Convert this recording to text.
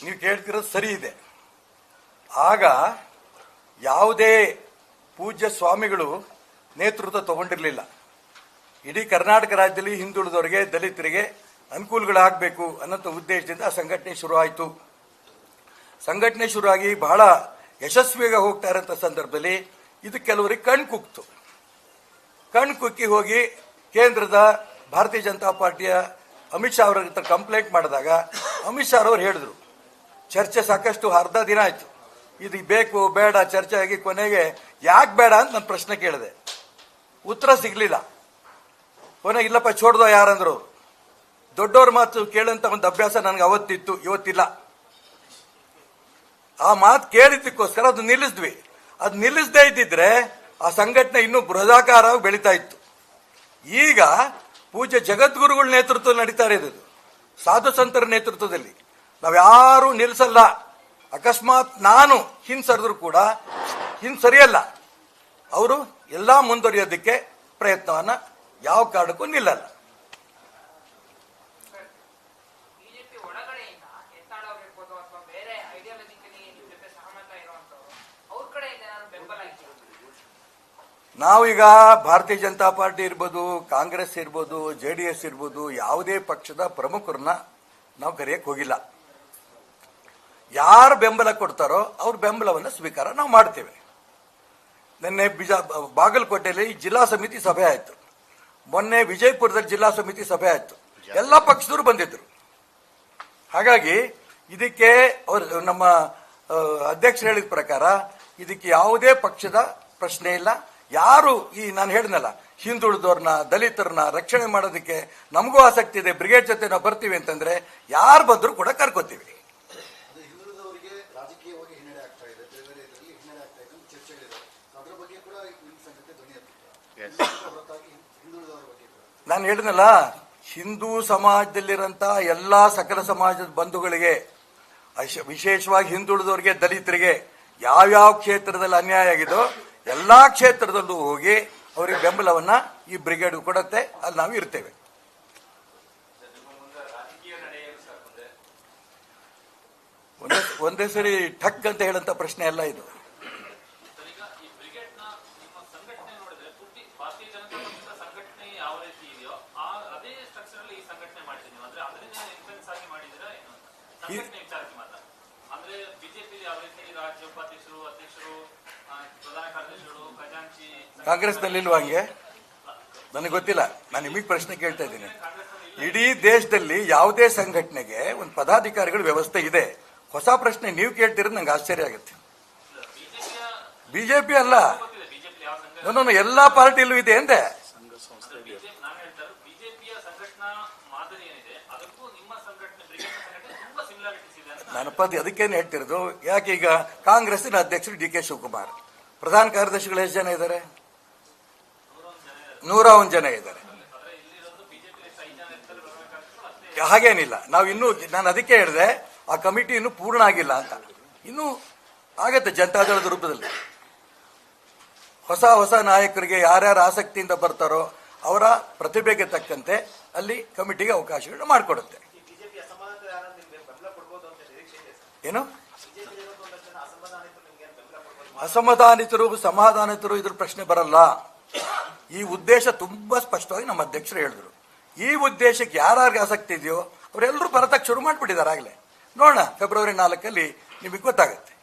ನೀವು ಕೇಳ್ತಿರೋದು ಸರಿ ಇದೆ. ಆಗ ಯಾವುದೇ ಪೂಜ್ಯ ಸ್ವಾಮಿಗಳು ನೇತೃತ್ವ ತಗೊಂಡಿರಲಿಲ್ಲ. ಇಡೀ ಕರ್ನಾಟಕ ರಾಜ್ಯದಲ್ಲಿ ಹಿಂದುಳಿದವರಿಗೆ, ದಲಿತರಿಗೆ ಅನುಕೂಲಗಳಾಗಬೇಕು ಅನ್ನೋ ಉದ್ದೇಶದಿಂದ ಆ ಸಂಘಟನೆ ಶುರುವಾಯಿತು. ಸಂಘಟನೆ ಶುರುವಾಗಿ ಬಹಳ ಯಶಸ್ವಿಯಾಗಿ ಹೋಗ್ತಾ ಇರೋಂಥ ಸಂದರ್ಭದಲ್ಲಿ ಇದು ಕೆಲವರಿಗೆ ಕಣ್ಣು ಕುಕ್ಕಿ ಹೋಗಿ ಕೇಂದ್ರದ ಭಾರತೀಯ ಜನತಾ ಪಾರ್ಟಿಯ ಅಮಿತ್ ಶಾ ಅವರ ಹತ್ರ ಕಂಪ್ಲೇಂಟ್ ಮಾಡಿದಾಗ ಅಮಿತ್ ಶಾ ಅವರು ಹೇಳಿದ್ರು, ಚರ್ಚೆ ಸಾಕಷ್ಟು ಅರ್ಧ ದಿನ ಆಯ್ತು, ಇದು ಬೇಕು ಬೇಡ ಚರ್ಚೆ ಆಗಿ ಕೊನೆಗೆ ಯಾಕೆ ಬೇಡ ಅಂತ ನಾನು ಪ್ರಶ್ನೆ ಕೇಳಿದೆ. ಉತ್ತರ ಸಿಗ್ಲಿಲ್ಲ. ಕೊನೆಗೆ ಇಲ್ಲಪ್ಪ ಚೋಡ್ದೋ ಯಾರಂದ್ರು. ದೊಡ್ಡವ್ರ ಮಾತು ಕೇಳಂತ ಒಂದು ಅಭ್ಯಾಸ ನನಗೆ ಅವತ್ತಿತ್ತು, ಇವತ್ತಿಲ್ಲ. ಆ ಮಾತು ಕೇಳಿದ್ದಕ್ಕೋಸ್ಕರ ಅದು ನಿಲ್ಲಿಸಿದ್ವಿ. ಅದು ನಿಲ್ಲಿಸದೇ ಇದ್ದಿದ್ರೆ ಆ ಸಂಘಟನೆ ಇನ್ನೂ ಬೃಹದಾಕಾರವಾಗಿ ಬೆಳೀತಾ ಇತ್ತು. ಈಗ ಪೂಜ್ಯ ಜಗದ್ಗುರುಗಳ ನೇತೃತ್ವದಲ್ಲಿ ನಡೀತಾ ಇರೋದು, ಸಾಧು ಸಂತರ ನೇತೃತ್ವದಲ್ಲಿ. ನಾವ್ಯಾರೂ ನಿಲ್ಲಿಸಲ್ಲ. ಅಕಸ್ಮಾತ್ ನಾನು ಹಿಂಸರಿದ್ರು ಕೂಡ ಹಿಂಸರಿಯಲ್ಲ. ಅವರು ಎಲ್ಲ ಮುಂದುವರಿಯೋದಕ್ಕೆ ಪ್ರಯತ್ನವನ್ನ ಯಾವ ಕಾರಣಕ್ಕೂ ನಿಲ್ಲಲ್ಲ. ನಾವೀಗ ಭಾರತೀಯ ಜನತಾ ಪಾರ್ಟಿ ಇರ್ಬೋದು, ಕಾಂಗ್ರೆಸ್ ಇರ್ಬೋದು, ಜೆಡಿಎಸ್ ಇರ್ಬೋದು, ಯಾವುದೇ ಪಕ್ಷದ ಪ್ರಮುಖರನ್ನ ನಾವು ಕರೆಯಕ್ಕೆ ಹೋಗಿಲ್ಲ. ಯಾರು ಬೆಂಬಲ ಕೊಡ್ತಾರೋ ಅವ್ರ ಬೆಂಬಲವನ್ನು ಸ್ವೀಕಾರ ನಾವು ಮಾಡ್ತೇವೆ. ನಿನ್ನೆ ಬಾಗಲಕೋಟೆಯಲ್ಲಿ ಜಿಲ್ಲಾ ಸಮಿತಿ ಸಭೆ ಆಯಿತು. ಮೊನ್ನೆ ವಿಜಯಪುರದಲ್ಲಿ ಜಿಲ್ಲಾ ಸಮಿತಿ ಸಭೆ ಆಯಿತು. ಎಲ್ಲ ಪಕ್ಷದವರು ಬಂದಿದ್ರು. ಹಾಗಾಗಿ ಇದಕ್ಕೆ ಅವರು ನಮ್ಮ ಅಧ್ಯಕ್ಷರು ಹೇಳಿದ ಪ್ರಕಾರ ಇದಕ್ಕೆ ಯಾವುದೇ ಪಕ್ಷದ ಪ್ರಶ್ನೆ ಇಲ್ಲ. ಯಾರು ಈ ನಾನು ಹೇಳಿದ್ನಲ್ಲ, ಹಿಂದುಳಿದವ್ರನ್ನ, ದಲಿತರನ್ನ ರಕ್ಷಣೆ ಮಾಡೋದಕ್ಕೆ ನಮಗೂ ಆಸಕ್ತಿ ಇದೆ, ಬ್ರಿಗೇಡ್ ಜೊತೆ ನಾವು ಬರ್ತೀವಿ ಅಂತಂದ್ರೆ ಯಾರು ಬಂದರೂ ಕೂಡ ಕರ್ಕೋತೀವಿ. ನಾನು ಹೇಳಿದ್ನಲ್ಲ, ಹಿಂದೂ ಸಮಾಜದಲ್ಲಿರಂತ ಎಲ್ಲಾ ಸಕಲ ಸಮಾಜದ ಬಂಧುಗಳಿಗೆ, ವಿಶೇಷವಾಗಿ ಹಿಂದುಳಿದವರಿಗೆ, ದಲಿತರಿಗೆ ಯಾವ್ಯಾವ ಕ್ಷೇತ್ರದಲ್ಲಿ ಅನ್ಯಾಯ ಆಗಿದೋ ಎಲ್ಲಾ ಕ್ಷೇತ್ರದಲ್ಲೂ ಹೋಗಿ ಅವರಿಗೆ ಬೆಂಬಲವನ್ನ ಈ ಬ್ರಿಗೇಡ್ ಕೊಡುತ್ತೆ. ಅಲ್ಲಿ ನಾವು ಇರ್ತೇವೆ. ಒಂದೇ ಸರಿ ಠಕ್ ಅಂತ ಹೇಳಂತ ಪ್ರಶ್ನೆ ಅಲ್ಲ ಇದು. ಕಾಂಗ್ರೆಸ್ನಲ್ಲಿ ಇಲ್ವಾ ಹಂಗೆ? ನನಗೆ ಗೊತ್ತಿಲ್ಲ. ನಾನು ನಿಮಗೆ ಪ್ರಶ್ನೆ ಕೇಳ್ತಾ ಇದ್ದೀನಿ. ಇಡೀ ದೇಶದಲ್ಲಿ ಯಾವುದೇ ಸಂಘಟನೆಗೆ ಒಂದು ಪದಾಧಿಕಾರಿಗಳ ವ್ಯವಸ್ಥೆ ಇದೆ. ಹೊಸ ಪ್ರಶ್ನೆ ನೀವು ಕೇಳ್ತಿರೋದು ನಂಗೆ ಆಶ್ಚರ್ಯ ಆಗುತ್ತೆ. ಬಿಜೆಪಿ ಅಲ್ಲ, ನಾನು ಎಲ್ಲಾ ಪಾರ್ಟಿಯಲ್ಲೂ ಇದೆ ಅಂದೆ. ನಾನಪ್ಪ ಅದಕ್ಕೇನು ಹೇಳ್ತಿರೋದು. ಯಾಕೆ ಈಗ ಕಾಂಗ್ರೆಸ್ಸಿನ ಅಧ್ಯಕ್ಷರು ಡಿ ಕೆ ಶಿವಕುಮಾರ್, ಪ್ರಧಾನ ಕಾರ್ಯದರ್ಶಿಗಳು ಎಷ್ಟು ಜನ ಇದ್ದಾರೆ? 101 ಜನ ಇದ್ದಾರೆ. ಹಾಗೇನಿಲ್ಲ. ನಾವು ಇನ್ನೂ, ನಾನು ಅದಕ್ಕೆ ಹೇಳಿದೆ, ಆ ಕಮಿಟಿ ಇನ್ನೂ ಪೂರ್ಣ ಆಗಿಲ್ಲ ಅಂತ. ಇನ್ನೂ ಆಗತ್ತೆ ಜನತಾದಳದ ರೂಪದಲ್ಲಿ. ಹೊಸ ನಾಯಕರಿಗೆ ಯಾರ್ಯಾರು ಆಸಕ್ತಿಯಿಂದ ಬರ್ತಾರೋ ಅವರ ಪ್ರತಿಭೆಗೆ ತಕ್ಕಂತೆ ಅಲ್ಲಿ ಕಮಿಟಿಗೆ ಅವಕಾಶಗಳನ್ನ ಮಾಡಿಕೊಡುತ್ತೆ. ಏನು ಅಸಮಾಧಾನಿತರು ಸಮಾಧಾನಿತರು ಇದ್ರ ಪ್ರಶ್ನೆ ಬರಲ್ಲ. ಈ ಉದ್ದೇಶ ತುಂಬಾ ಸ್ಪಷ್ಟವಾಗಿ ನಮ್ಮ ಅಧ್ಯಕ್ಷರು ಹೇಳಿದ್ರು. ಈ ಉದ್ದೇಶಕ್ಕೆ ಯಾರ್ಯಾರಿಗೆ ಆಸಕ್ತಿ ಇದೆಯೋ ಅವರೆಲ್ಲರೂ ಬರತಕ್ಕೆ ಶುರು ಮಾಡಿಬಿಟ್ಟಿದ್ದಾರೆ ಆಗಲೇ. ನೋಡೋಣ, ಫೆಬ್ರವರಿ 4 ನಿಮಗೆ ಗೊತ್ತಾಗುತ್ತೆ.